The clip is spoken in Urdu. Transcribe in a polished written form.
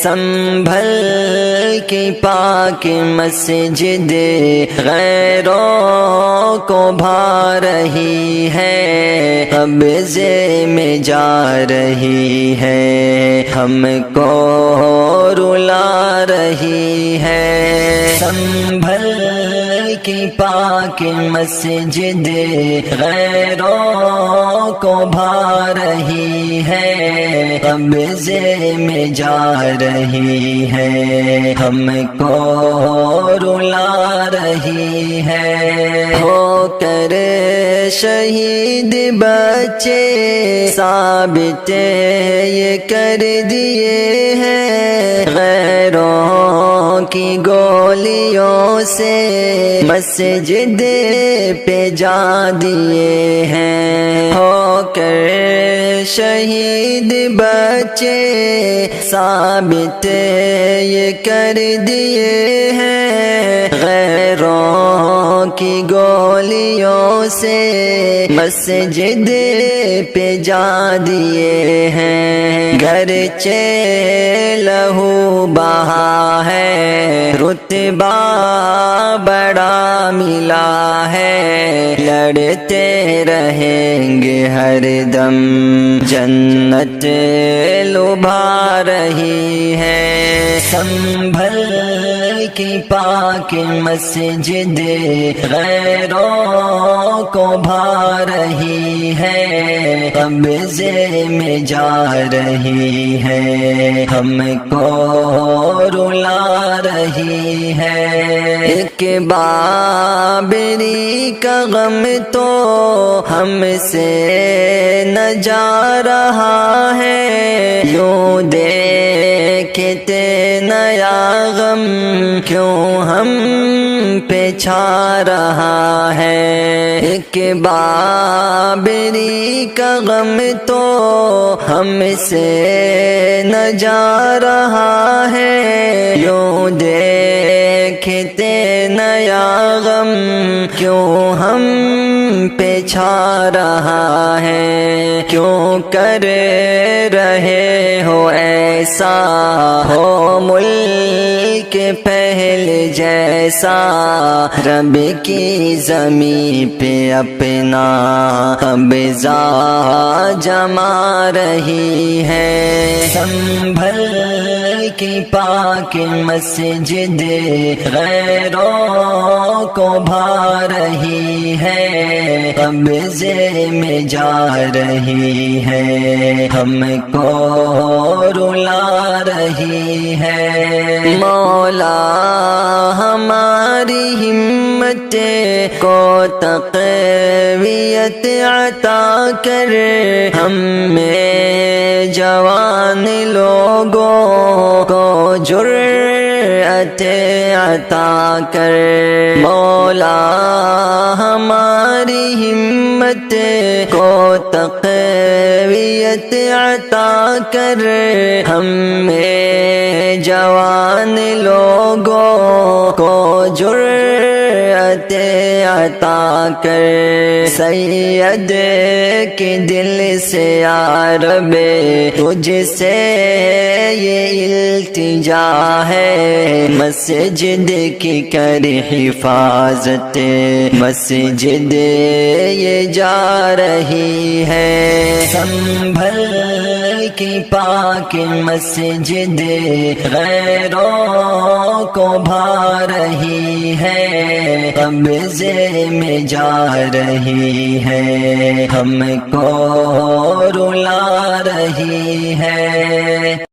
سنبھل کی پاک مسجد غیروں کو بھا رہی ہے، قبضے میں جا رہی ہے، ہم کو رلا رہی ہے۔ سنبھل کی پاک مسجد غیروں کو بھا رہی ہے، قبضے میں جا رہی ہے، ہم کو رلا رہی ہے۔ ہو کر شہید بچے ثابت یہ کر دیے ہیں، غیروں کی گولیوں سے مسجد پہ جا دیے ہیں۔ ہو کر شہید بچے ثابت یہ کر دیے ہیں، غیروں کی گولیوں سے مسجد پہ جا دیے ہیں۔ گرچہ لہو بہا ہے، رتبہ بڑا ملا ہے، لڑتے رہیں گے ہر دم، جنت لبھا رہی ہے۔ سنبھل کی پاک مسجد غیروں کو بھا رہی ہے، قبضے میں جا رہی ہے، ہم کو رلا رہی ہے۔ ایک بابری کا غم تو ہم سے نہ جا رہا ہے، یوں دیکھتے نیا غم کیوں ہم پہ چھا رہا ہے۔ ایک بابری کا غم تو ہم سے نہ جا رہا ہے، یوں دیکھتے نیا غم کیوں ہم پہ چھا رہا ہے۔ کیوں کر رہے ہو ایسا، ہو ملک پہلے جیسا، رب کی زمین پہ اپنا قبضہ جما رہی ہے۔ سنبھل کی پاک مسجد غیروں کو بھا رہی ہے، قبضے میں جا رہی ہے، ہم کو رلا رہی ہے۔ مولا ہماری ہمت کو تقویت عطا کر، ہم میں جوان لوگوں کو جرأت عطا کر۔ مولا ہماری ہمت کو تقویت عطا کر، ہم میں جوان لوگوں کو جرأت عطا کر۔ سید کے دل سے یا رب تجھ سے یہ التجا ہے، مسجد کی کر حفاظت، مسجد یہ جا رہی ہے۔ سنبھل کی پاک مسجد غیروں کو بھا رہی ہے، قبضے میں جا رہی ہے، ہم کو رلا رہی ہے۔